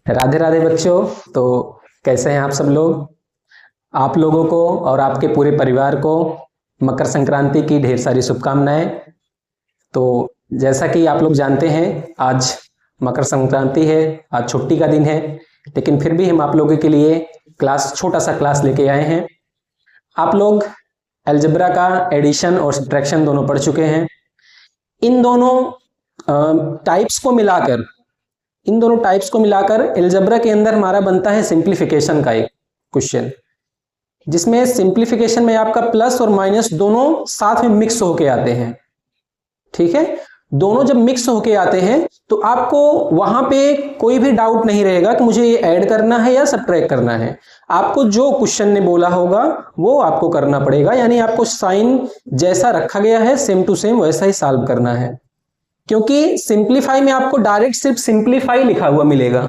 राधे राधे बच्चों। तो कैसे हैं आप सब लोग? आप लोगों को और आपके पूरे परिवार को मकर संक्रांति की ढेर सारी शुभकामनाएं। तो जैसा कि आप लोग जानते हैं, आज मकर संक्रांति है, आज छुट्टी का दिन है, लेकिन फिर भी हम आप लोगों के लिए छोटा सा क्लास लेके आए हैं। आप लोग अलजेब्रा का एडिशन और सब्ट्रैक्शन दोनों पढ़ चुके हैं। इन दोनों टाइप्स को मिलाकर अलजेब्रा के अंदर हमारा बनता है सिंप्लीफिकेशन का एक क्वेश्चन, जिसमें सिंप्लीफिकेशन में आपका प्लस और माइनस दोनों साथ में मिक्स होके आते हैं। ठीक है, दोनों जब मिक्स होके आते हैं तो आपको वहां पे कोई भी डाउट नहीं रहेगा कि मुझे ये ऐड करना है या सब्ट्रैक्ट करना है। आपको जो क्वेश्चन ने बोला होगा वो आपको करना पड़ेगा, यानी आपको साइन जैसा रखा गया है सेम टू सेम वैसा ही सॉल्व करना है। क्योंकि सिंप्लीफाई में आपको डायरेक्ट सिर्फ सिंप्लीफाई लिखा हुआ मिलेगा,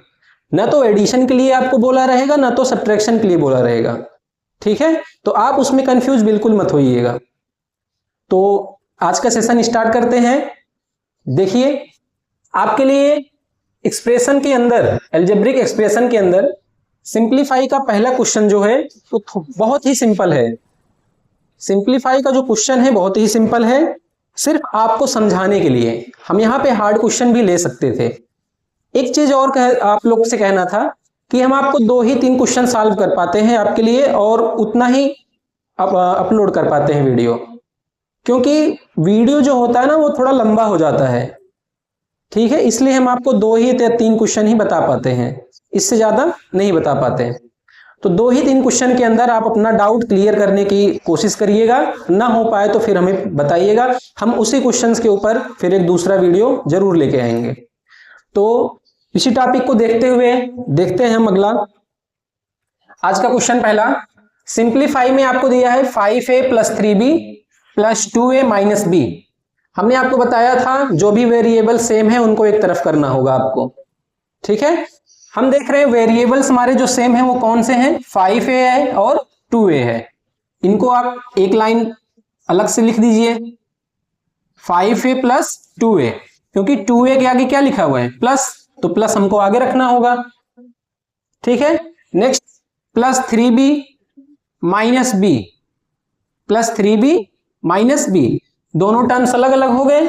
ना तो एडिशन के लिए आपको बोला रहेगा ना तो सब्ट्रैक्शन के लिए बोला रहेगा। ठीक है, तो आप उसमें कंफ्यूज बिल्कुल मत होइएगा। तो आज का सेशन स्टार्ट करते हैं। देखिए, आपके लिए एक्सप्रेशन के अंदर, अलजेब्रिक एक्सप्रेशन के अंदर सिंप्लीफाई का पहला क्वेश्चन जो है वो बहुत ही सिंपल है। सिंप्लीफाई का जो क्वेश्चन है बहुत ही सिंपल है, सिर्फ आपको समझाने के लिए। हम यहाँ पे हार्ड क्वेश्चन भी ले सकते थे। एक चीज और आप लोग से कहना था कि हम आपको 2 ही 3 क्वेश्चन सॉल्व कर पाते हैं आपके लिए, और उतना ही अपलोड कर पाते हैं वीडियो, क्योंकि वीडियो जो होता है ना वो थोड़ा लंबा हो जाता है। ठीक है, इसलिए हम आपको 2 ही या 3 क्वेश्चन ही बता पाते हैं, इससे ज्यादा नहीं बता पाते। तो 2 ही 3 क्वेश्चन के अंदर आप अपना डाउट क्लियर करने की कोशिश करिएगा, ना हो पाए तो फिर हमें बताइएगा, हम उसी क्वेश्चंस के ऊपर फिर एक दूसरा वीडियो जरूर लेके आएंगे। तो इसी टॉपिक को देखते हुए देखते हैं हम अगला। आज का क्वेश्चन पहला, सिंप्लीफाई में आपको दिया है 5a + 3b + 2a - b। हमने आपको बताया था जो भी वेरिएबल सेम है उनको एक तरफ करना होगा आपको। ठीक है, हम देख रहे हैं वेरिएबल्स हमारे जो सेम है वो कौन से हैं, 5a है और 2a है। इनको आप एक लाइन अलग से लिख दीजिए, 5a + 2a, क्योंकि 2a के आगे क्या लिखा हुआ है, प्लस, तो प्लस हमको आगे रखना होगा। ठीक है, next +3b - b, +3b - b, दोनों टर्म्स अलग अलग हो गए।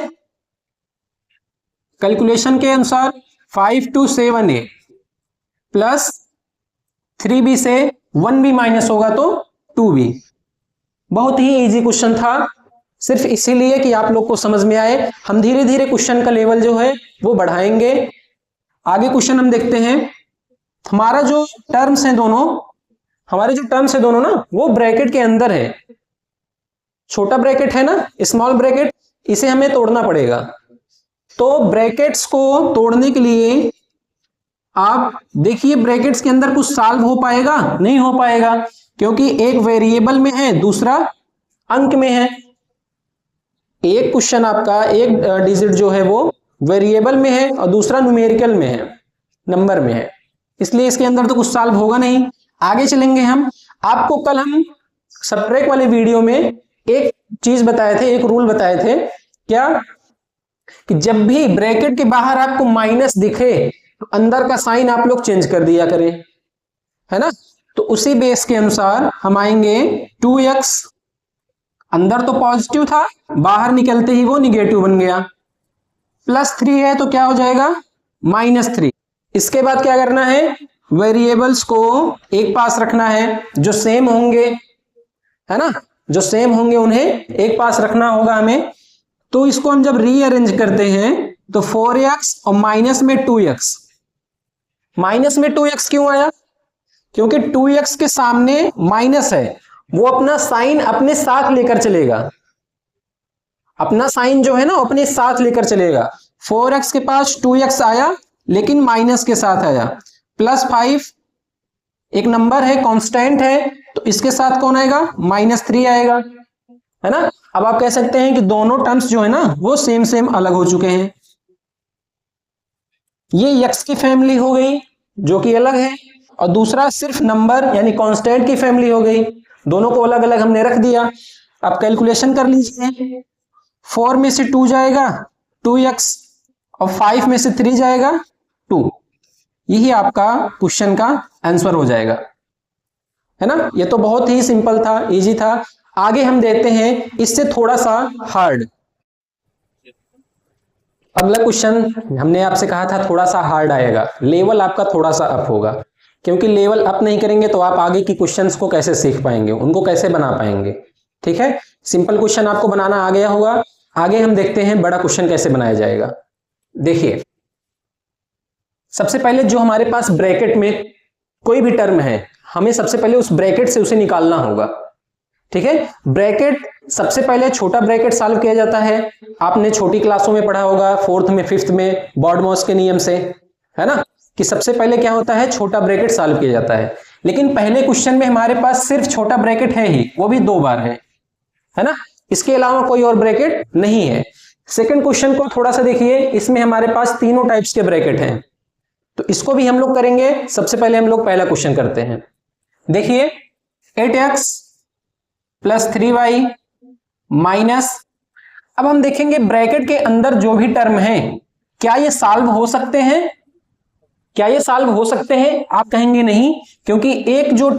कैलकुलेशन के अनुसार 5 to 7a प्लस 3b से 1b माइनस होगा तो 2b। बहुत ही इजी क्वेश्चन था, सिर्फ इसीलिए कि आप लोग को समझ में आए। हम धीरे धीरे क्वेश्चन का लेवल जो है वो बढ़ाएंगे। आगे क्वेश्चन हम देखते हैं। हमारा जो टर्म्स है दोनों, हमारे जो टर्म्स है दोनों ना, वो ब्रैकेट के अंदर है। छोटा ब्रैकेट है ना, स्मॉल ब्रैकेट, इसे हमें तोड़ना पड़ेगा। तो ब्रैकेट्स को तोड़ने के लिए आप देखिए, ब्रैकेट्स के अंदर कुछ सॉल्व हो पाएगा, नहीं हो पाएगा, क्योंकि एक वेरिएबल में है, दूसरा अंक में है। एक क्वेश्चन आपका एक डिजिट जो है वो वेरिएबल में है और दूसरा न्यूमेरिकल में है, नंबर में है, इसलिए इसके अंदर तो कुछ सॉल्व होगा नहीं। आगे चलेंगे हम। आपको कल हम सब्ट्रैक्ट वाले वीडियो में एक चीज बताए थे, एक रूल बताए थे, क्या कि जब भी ब्रैकेट के बाहर आपको माइनस दिखे तो अंदर का साइन आप लोग चेंज कर दिया करें, है ना। तो उसी बेस के अनुसार हम आएंगे, 2x अंदर तो पॉजिटिव था, बाहर निकलते ही वो निगेटिव बन गया, +3 है तो क्या हो जाएगा, -3। इसके बाद क्या करना है, वेरिएबल्स को एक पास रखना है, जो सेम होंगे, है ना, जो सेम होंगे उन्हें एक पास रखना होगा हमें। तो इसको हम जब रीअरेंज करते हैं तो 4x और माइनस में 2x, माइनस में 2x क्यों आया, क्योंकि 2x के सामने माइनस है, वो अपना साइन अपने साथ लेकर चलेगा, अपना साइन जो है ना अपने साथ लेकर चलेगा। 4x के पास 2x आया लेकिन माइनस के साथ आया, +5 एक नंबर है, कांस्टेंट है, तो इसके साथ कौन आएगा, -3 आएगा, है ना। अब आप कह सकते हैं कि दोनों टर्म्स जो है ना वो सेम सेम अलग हो चुके हैं। ये x की फैमिली हो गई जो कि अलग है, और दूसरा सिर्फ नंबर यानी कांस्टेंट की फैमिली हो गई, दोनों को अलग अलग हमने रख दिया। अब कैलकुलेशन कर लीजिए, 4 में से 2 जाएगा 2x, और 5 में से 3 जाएगा 2। यही आपका क्वेश्चन का आंसर हो जाएगा, है ना। ये तो बहुत ही सिंपल था, इजी था। आगे हम देखते हैं इससे थोड़ा सा हार्ड। अगला क्वेश्चन हमने आपसे कहा था थोड़ा सा हार्ड आएगा, लेवल आपका थोड़ा सा अप होगा, क्योंकि लेवल अप नहीं करेंगे तो आप आगे की क्वेश्चंस को कैसे सीख पाएंगे, उनको कैसे बना पाएंगे। ठीक है, सिंपल क्वेश्चन आपको बनाना आ गया होगा। आगे हम देखते हैं बड़ा क्वेश्चन कैसे बनाया जाएगा। देखिए, सबसे पहले जो हमारे पास ब्रैकेट में कोई भी टर्म है, हमें सबसे पहले उस ब्रैकेट से उसे निकालना होगा। ठीक है, ब्रैकेट सबसे पहले छोटा ब्रैकेट सॉल्व किया जाता है। आपने छोटी क्लासों में पढ़ा होगा, 4th में 5th में, बॉर्डमॉस के नियम से, है ना, कि सबसे पहले क्या होता है, छोटा ब्रैकेट सॉल्व किया जाता है। लेकिन पहले क्वेश्चन में हमारे पास सिर्फ छोटा ब्रैकेट है ही, वो भी 2 बार है ना, इसके अलावा कोई और ब्रैकेट नहीं है। सेकंड क्वेश्चन को थोड़ा सा देखिए, इसमें हमारे पास तीनों टाइप्स के ब्रैकेट हैं, तो इसको भी हम लोग करेंगे। सबसे पहले हम लोग पहला क्वेश्चन करते हैं। देखिए, 8x प्लस 3y माइनस, अब हम देखेंगे ब्रैकेट के अंदर जो भी टर्म है क्या ये सॉल्व हो सकते हैं, क्या ये सॉल्व हो सकते हैं? आप कहेंगे नहीं, क्योंकि एक जो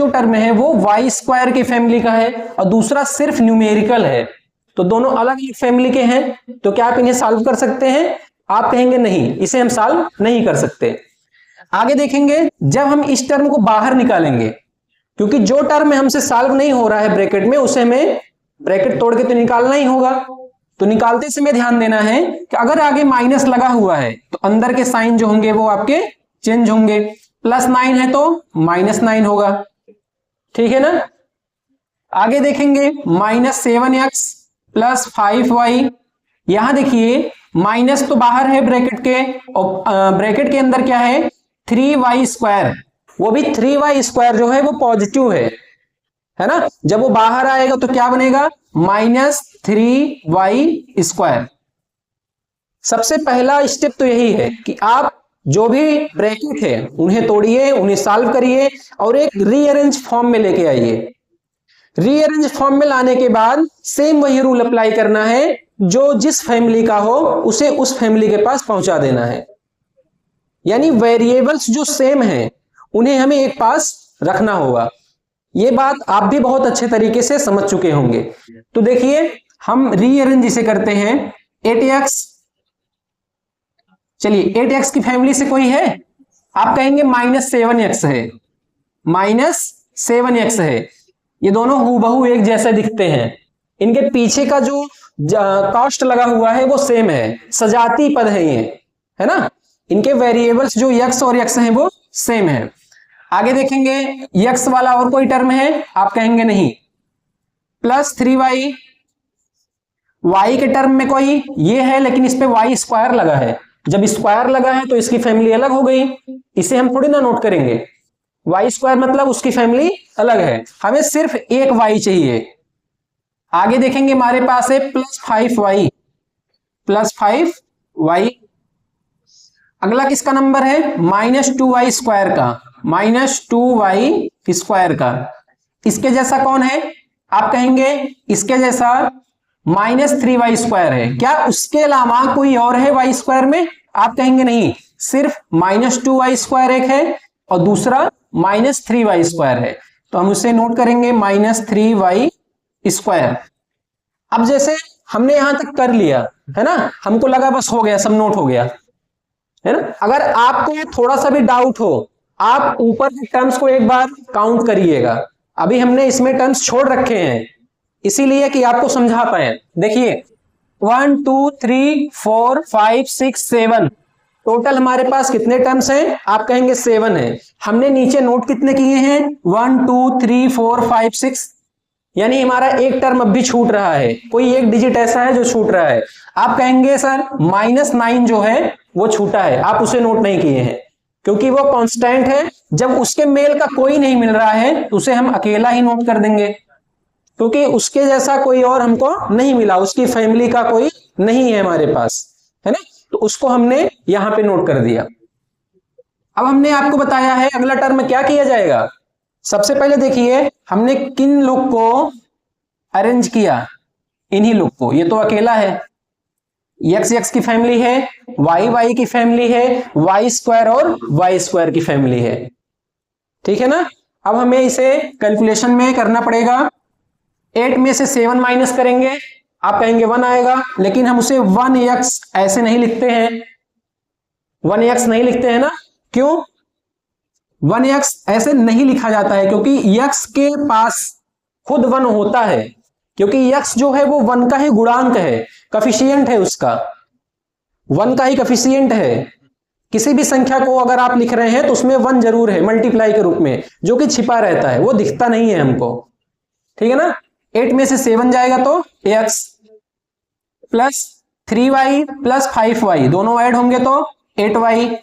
टर्म है वो वाई स्क्वायर की फैमिली का है और दूसरा सिर्फ न्यूमेरिकल है, तो दोनों अलग अलग फैमिली के हैं, तो क्या आप इन्हें सॉल्व कर सकते हैं? आप कहेंगे नहीं, इसे हम सॉल्व नहीं कर सकते। आगे देखेंगे, जब हम इस टर्म को बाहर निकालेंगे, क्योंकि जो टर्म हमसे सॉल्व नहीं हो रहा है ब्रैकेट में, उसे हमें ब्रैकेट तोड़ के तो निकालना ही होगा। तो निकालते समय ध्यान देना है कि अगर आगे माइनस लगा हुआ है तो अंदर के साइन जो होंगे वो आपके चेंज होंगे। +9 है तो -9 होगा, ठीक है ना। आगे देखेंगे -7x प्लस 5y, यहां देखिए माइनस तो बाहर है ब्रैकेट के, और ब्रैकेट के अंदर क्या है, 3y², वो भी 3y² जो है वो पॉजिटिव है ना। जब वो बाहर आएगा तो क्या बनेगा, -3y²। सबसे पहला स्टेप तो यही है कि आप जो भी ब्रैकेट है उन्हें तोड़िए, उन्हें सॉल्व करिए और एक रीअरेंज फॉर्म में लेके आइए। रीअरेंज फॉर्म में लाने के बाद सेम वही रूल अप्लाई करना है, जो जिस फैमिली का हो उसे उस फैमिली के पास पहुंचा देना है। यानी वेरिएबल्स जो सेम हैं उन्हें हमें एक पास रखना होगा। ये बात आप भी बहुत अच्छे तरीके से समझ चुके होंगे। तो देखिए, हम रीअरेंज इसे करते हैं। 8x, चलिए 8x की फैमिली से कोई है, आप कहेंगे -7x है, -7x है। ये दोनों हूबहू एक जैसे दिखते हैं, इनके पीछे का जो कॉस्ट लगा हुआ है वो सेम है, सजाती पद है ये, है ना। इनके वेरिएबल्स जो x और x हैं वो सेम है। आगे देखेंगे, x वाला और कोई टर्म है, आप कहेंगे नहीं। +3y, y के टर्म में कोई ये है, लेकिन इस पे y² लगा है। जब स्क्वायर लगा है तो इसकी फैमिली अलग हो गई, इसे हम थोड़ी ना नोट करेंगे। y² मतलब उसकी फैमिली अलग है, हमें सिर्फ एक y चाहिए। आगे देखेंगे, हमारे पास है +5y, +5y। अगला किसका नंबर है, -2y² का, -2y² का। इसके जैसा कौन है, आप कहेंगे इसके जैसा -3y² है। क्या उसके अलावा कोई और है y² में? आप कहेंगे नहीं, सिर्फ -2y² एक है और दूसरा -3y² है, तो हम उसे नोट करेंगे -3y²। अब जैसे हमने यहां तक कर लिया है ना, हमको लगा बस हो गया, सब नोट हो गया, है ना। अगर आपको थोड़ा सा भी डाउट हो, आप ऊपर के टर्म्स को एक बार काउंट करिएगा। अभी हमने इसमें टर्म्स छोड़ रखे हैं इसीलिए कि आपको समझा पाए। देखिए 1 2 3 4 5 6 7, टोटल हमारे पास कितने टर्म्स हैं? आप कहेंगे 7 है। हमने नीचे नोट कितने किए हैं? 1 2 3 4 5 6, यानी हमारा एक टर्म अब भी छूट रहा है, कोई एक डिजिट ऐसा है जो छूट रहा है। आप कहेंगे सर -9 जो है वो छूटा है, आप उसे नोट नहीं किए हैं क्योंकि वो कांस्टेंट है। जब उसके मेल का कोई नहीं मिल रहा है तो उसे हम अकेला ही नोट कर देंगे, क्योंकि उसके जैसा कोई और हमको नहीं मिला, उसकी फैमिली का कोई नहीं है हमारे पास, है ना। तो उसको हमने यहां पे नोट कर दिया। अब हमने आपको बताया है अगला टर्म में क्या किया जाएगा। सबसे पहले देखिए हमने किन लोग को अरेंज किया, इन्हीं लोग को। ये तो अकेला है, एक्स एक्स की फैमिली है, वाई वाई की फैमिली है, वाई स्क्वायर और वाई स्क्वायर की फैमिली है। ठीक है ना। अब हमें इसे कैलकुलेशन में करना पड़ेगा। 8 में से 7 माइनस करेंगे, आप कहेंगे 1 आएगा, लेकिन हम उसे 1x ऐसे नहीं लिखते हैं, 1x नहीं लिखते हैं ना। क्यों 1x ऐसे नहीं लिखा जाता है? क्योंकि x के पास खुद 1 होता है, क्योंकि x जो है वो 1 का ही गुणांक है, कफिशिएंट है उसका, 1 का ही कफिशिएंट है। किसी भी संख्या को अगर आप लिख रहे हैं तो उसमें 1 जरूर है मल्टीप्लाई के रूप में, जो कि छिपा रहता है, वो दिखता नहीं है हमको। ठीक है ना। 8 में से 7 जाएगा तो x plus 3y plus 5y दोनों ऐड होंगे तो 8y,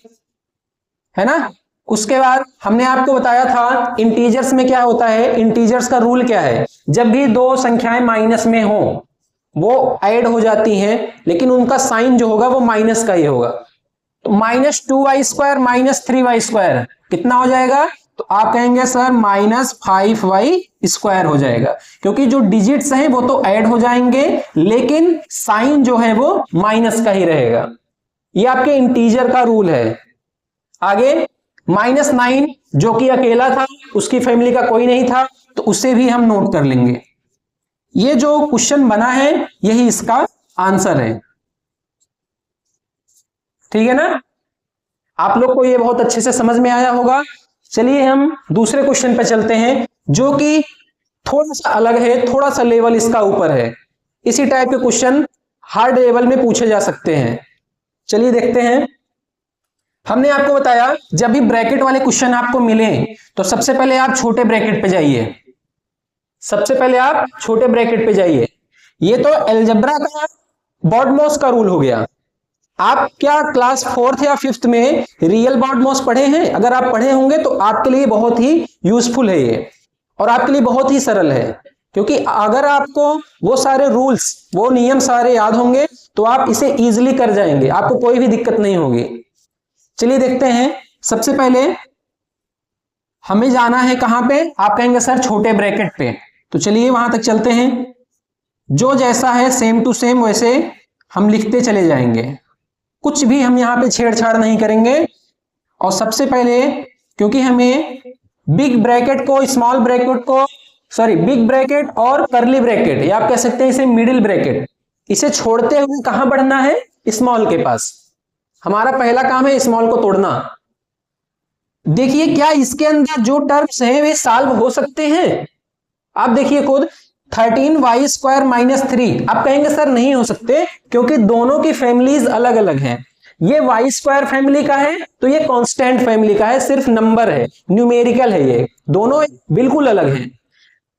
है ना। उसके बाद हमने आपको बताया था इंटीजर्स में क्या होता है, इंटीजर्स का रूल क्या है, जब भी दो संख्याएं माइनस में हो वो ऐड हो जाती हैं, लेकिन उनका साइन जो होगा वो माइनस का ही होगा। तो -2y² माइनस 3y² कितना हो जाएगा? तो आप कहेंगे सर -5y² हो जाएगा, क्योंकि जो डिजिट्स हैं वो तो ऐड हो जाएंगे, लेकिन साइन जो है वो माइनस का ही रहेगा। ये आपके इंटीजर का रूल है। आगे -9 जो कि अकेला था, उसकी फैमिली का कोई नहीं था, तो उसे भी हम नोट कर लेंगे। ये जो क्वेश्चन बना है यही इसका आंसर है। ठीक है ना। आप लोग को ये बहुत अच्छे से समझ में आया होगा। चलिए हम दूसरे क्वेश्चन पे चलते हैं, जो कि थोड़ा सा अलग है, थोड़ा सा लेवल इसका ऊपर है। इसी टाइप के क्वेश्चन हार्ड लेवल में पूछे जा सकते हैं। चलिए देखते हैं। हमने आपको बताया जब भी ब्रैकेट वाले क्वेश्चन आपको मिले तो सबसे पहले आप छोटे ब्रैकेट पे जाइए, सबसे पहले आप छोटे ब्रैकेट पे जाइए। ये तो अलजेब्रा का बॉडमॉस का रूल हो गया। आप क्या क्लास 4th या 5th में रियल बॉडमॉस पढ़े हैं? अगर आप पढ़े होंगे तो आपके लिए बहुत ही यूजफुल है ये, और आपके लिए बहुत ही सरल है, क्योंकि अगर आपको वो सारे रूल्स, वो नियम सारे याद होंगे तो आप इसे इजीली कर जाएंगे, आपको कोई भी दिक्कत नहीं होगी। चलिए देखते हैं। सबसे पहले हमें जाना है कहां पे? आप कहेंगे सर छोटे ब्रैकेट पे, तो चलिए वहां तक चलते हैं। जो जैसा है सेम टू सेम वैसे हम लिखते चले जाएंगे, कुछ भी हम यहां पे छेड़छाड़ नहीं करेंगे। और सबसे पहले क्योंकि हमें बिग ब्रैकेट को, स्मॉल ब्रैकेट को, सॉरी बिग ब्रैकेट और करली ब्रैकेट, या आप कह सकते हैं इसे मिडिल ब्रैकेट, इसे छोड़ते हुए कहां बढ़ना है? स्मॉल के पास। हमारा पहला काम है स्मॉल को तोड़ना। देखिए क्या इसके अंदर जो टर्म्स हैं वे सॉल्व हो सकते हैं? आप देखिए खुद 13y² माइनस 3। आप कहेंगे सर नहीं हो सकते, क्योंकि दोनों की फैमिलीज अलग अलग हैं। ये y² फैमिली का है तो ये कांस्टेंट फैमिली का है, सिर्फ नंबर है, न्यूमेरिकल है, ये दोनों बिल्कुल अलग हैं।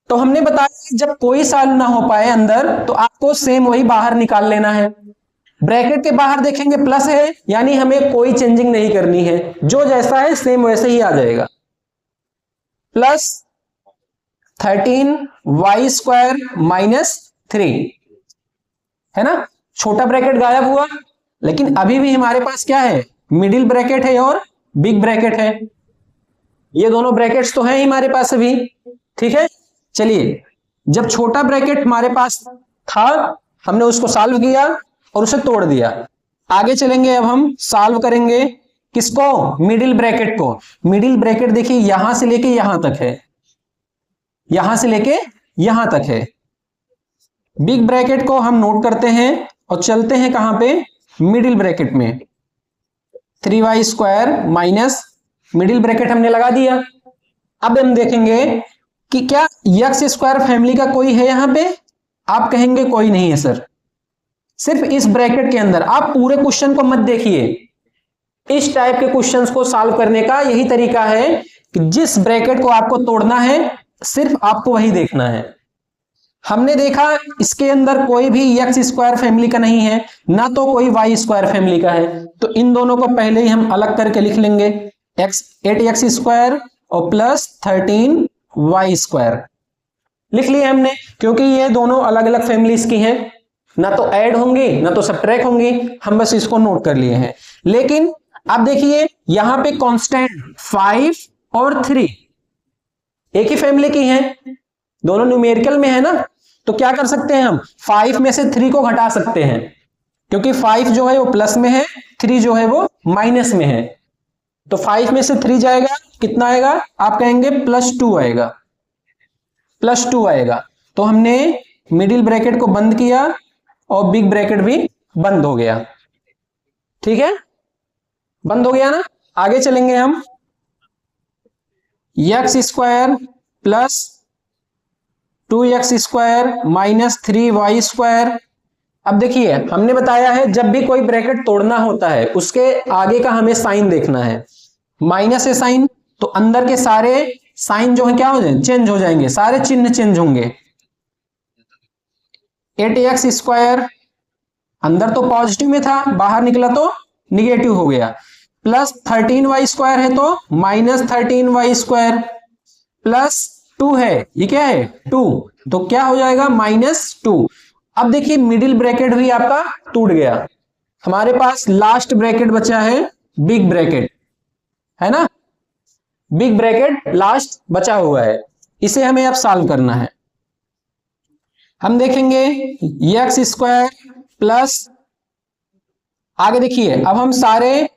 तो हमने बताया कि जब कोई सॉल्व ना हो पाए अंदर तो आपको सेम वही बाहर निकाल लेना है। ब्रैकेट के बाहर देखेंगे प्लस है, यानी हमें कोई चेंजिंग नहीं करनी है, जो जैसा है सेम वैसे ही आ जाएगा। प्लस 13y² माइनस 3, है ना। छोटा ब्रैकेट गायब हुआ, लेकिन अभी भी हमारे पास क्या है? मिडिल ब्रैकेट है और बिग ब्रैकेट है। ये दोनों ब्रैकेट्स तो हैं हमारे पास अभी। ठीक है। चलिए, जब छोटा ब्रैकेट हमारे पास था हमने उसको सॉल्व किया और उसे तोड़ दिया। आगे चलेंगे, अब हम सॉल्व करेंगे किसको? मिडिल ब्रैकेट को। मिडिल ब्रैकेट देखिए यहां से लेके यहां तक है, यहां से लेके यहां तक है। बिग ब्रैकेट को हम नोट करते हैं और चलते हैं कहां पे? मिडिल ब्रैकेट में। 3y² माइनस, मिडिल ब्रैकेट हमने लगा दिया। अब हम देखेंगे कि क्या x² फैमिली का कोई है यहां पे? आप कहेंगे कोई नहीं है सर, सिर्फ इस ब्रैकेट के अंदर। आप पूरे क्वेश्चन को मत देखिए, इस टाइप के क्वेश्चंस को सॉल्व करने का यही तरीका है कि जिस ब्रैकेट को आपको तोड़ना है सिर्फ आपको वही देखना है। हमने देखा इसके अंदर कोई भी x² फैमिली का नहीं है, ना तो कोई y² फैमिली का है, तो इन दोनों को पहले ही हम अलग करके लिख लेंगे। 8x² और प्लस 13y² लिख लिया हमने, क्योंकि ये दोनों अलग अलग फैमिलीज की हैं, ना तो ऐड होंगी ना तो सब्ट्रैक्ट होंगी, हम बस इसको नोट कर लिए हैं। लेकिन अब देखिए यहां पे कांस्टेंट 5 और 3 एक ही फैमिली की हैं, दोनों न्यूमेरिकल में है ना, तो क्या कर सकते हैं हम? 5 में से 3 को घटा सकते हैं, क्योंकि 5 जो है वो प्लस में है, 3 जो है वो माइनस में है। तो 5 में से 3 जाएगा, कितना आएगा? आप कहेंगे +2 आएगा, +2 आएगा। तो हमने मिडिल ब्रैकेट को बंद किया और बिग ब्रैकेट भी बंद हो गया। ठीक है, बंद हो गया ना। आगे चलेंगे हम। x² plus 2x² minus 3y²। अब देखिए, हमने बताया है जब भी कोई ब्रैकेट तोड़ना होता है उसके आगे का हमें साइन देखना है। माइनस है साइन, तो अंदर के सारे साइन जो है क्या हो जाएंगे? चेंज हो जाएंगे, सारे चिन्ह चेंज होंगे। 8x² अंदर तो पॉजिटिव में था, बाहर निकला तो निगेटिव हो गया। प्लस 13y² है तो -13y² प्लस 2 है, ये क्या है? 2, तो क्या हो जाएगा? -2। अब देखिए मिडिल ब्रैकेट भी आपका टूट गया, हमारे पास लास्ट ब्रैकेट बचा है बिग ब्रैकेट, है ना? बिग ब्रैकेट लास्ट बचा हुआ है, इसे हमें अब सॉल्व करना है। हम देखेंगे x² प्लस, आगे देखिए अब हम सारे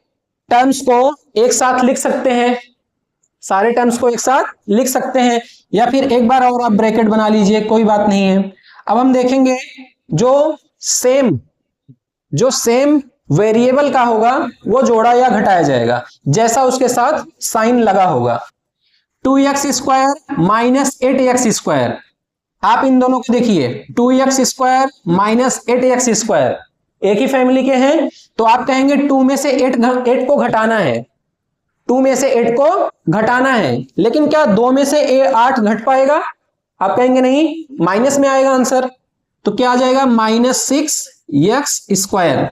टर्म्स को एक साथ लिख सकते हैं, सारे टर्म्स को एक साथ लिख सकते हैं, या फिर एक बार और आप ब्रैकेट बना लीजिए, कोई बात नहीं है। अब हम देखेंगे जो सेम वेरिएबल का होगा वो जोड़ा या घटाया जाएगा जैसा उसके साथ साइन लगा होगा। 2x² माइनस 8x², आप इन दोनों को देखिए, 2x² माइनस 8x² एक ही फैमिली के हैं, तो आप कहेंगे 2 में से 8 को घटाना है, 2 में से 8 को घटाना है। लेकिन क्या 2 में से 8 घट पाएगा? आप कहेंगे नहीं, माइनस में आएगा आंसर। तो क्या आ जाएगा? -6x²।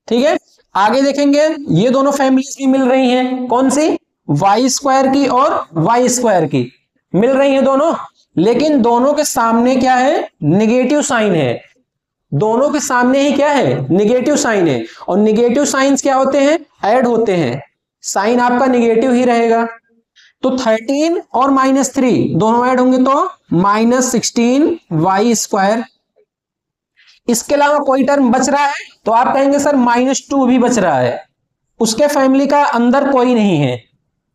ठीक है, आगे देखेंगे ये दोनों फैमिलीज भी मिल रही हैं, कौन सी? y² की और y² की मिल रही हैं दोनों, लेकिन दोनों के सामने क्या है? निगेटिव साइन है। दोनों के सामने ही क्या है? निगेटिव साइन है। और निगेटिव साइंस क्या होते हैं? ऐड होते हैं, साइन आपका निगेटिव ही रहेगा। तो 13 और -3 दोनों ऐड होंगे तो -16y²। इसके अलावा कोई टर्म बच रहा है तो आप कहेंगे सर -2 भी बच रहा है, उसके फैमिली का अंदर कोई नहीं है।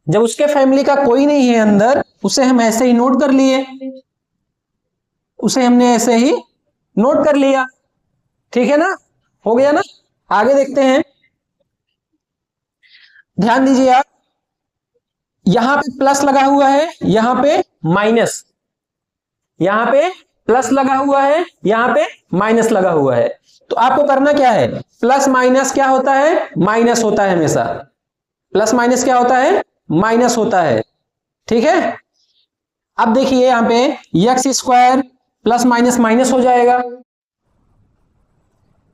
जब उसके फैमिली का कोई नहीं है अंदर, उसे हम ऐसे ही नोट कर लिए, उसे हमने ऐसे ही नोट कर लिया। ठीक है ना, हो गया ना। आगे देखते हैं, ध्यान दीजिए आप, यहां पे प्लस लगा हुआ है, यहां पे माइनस, यहां पे प्लस लगा हुआ है, यहां पे माइनस लगा हुआ है। तो आपको करना क्या है? प्लस माइनस क्या होता है? माइनस होता है हमेशा। प्लस माइनस क्या होता है? माइनस होता है। ठीक है, अब देखिए यहां पे x² प्लस माइनस माइनस हो जाएगा।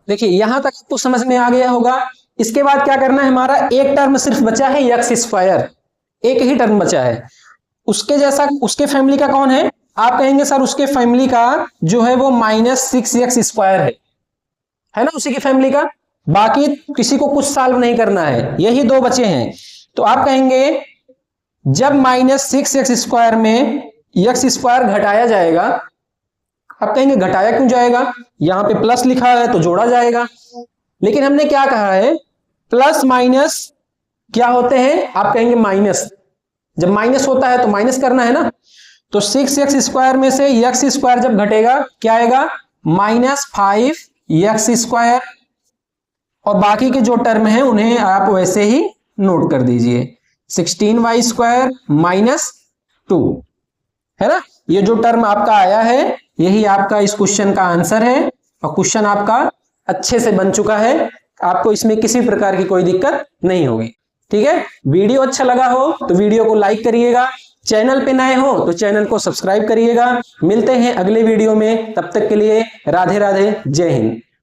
देखिए यहां तक आपको समझ में आ गया होगा। इसके बाद क्या करना है? हमारा एक टर्म सिर्फ बचा है x², एक ही टर्म बचा है। उसके जैसा उसके फैमिली का कौन है? आप कहेंगे सर उसके फैमिली का जो है वो -6x² है ना, उसी की फैमिली का। बाकी किसी को कुछ सॉल्व नहीं करना है, यही दो बचे हैं। तो आप कहेंगे जब -6x² में x² घटाया जाएगा, आप कहेंगे घटाया क्यों जाएगा? यहां पे प्लस लिखा है तो जोड़ा जाएगा। लेकिन हमने क्या कहा है? प्लस माइनस क्या होते हैं? आप कहेंगे माइनस, जब माइनस होता है तो माइनस करना है ना। तो 6x² में से x² जब घटेगा क्या आएगा? -5x²। और बाकी के जो टर्म है उन्हें आप वैसे ही नोट कर दीजिए, 16y² -2, है ना। ये जो टर्म आपका आया है यही आपका इस क्वेश्चन का आंसर है, और क्वेश्चन आपका अच्छे से बन चुका है, आपको इसमें किसी प्रकार की कोई दिक्कत नहीं होगी। ठीक है, वीडियो अच्छा लगा हो तो वीडियो को लाइक करिएगा, चैनल पे नए हो तो चैनल को सब्सक्राइब करिएगा। मिलते हैं अगले वीडियो में, तब तक के लिए राधे राधे, जय हिंद।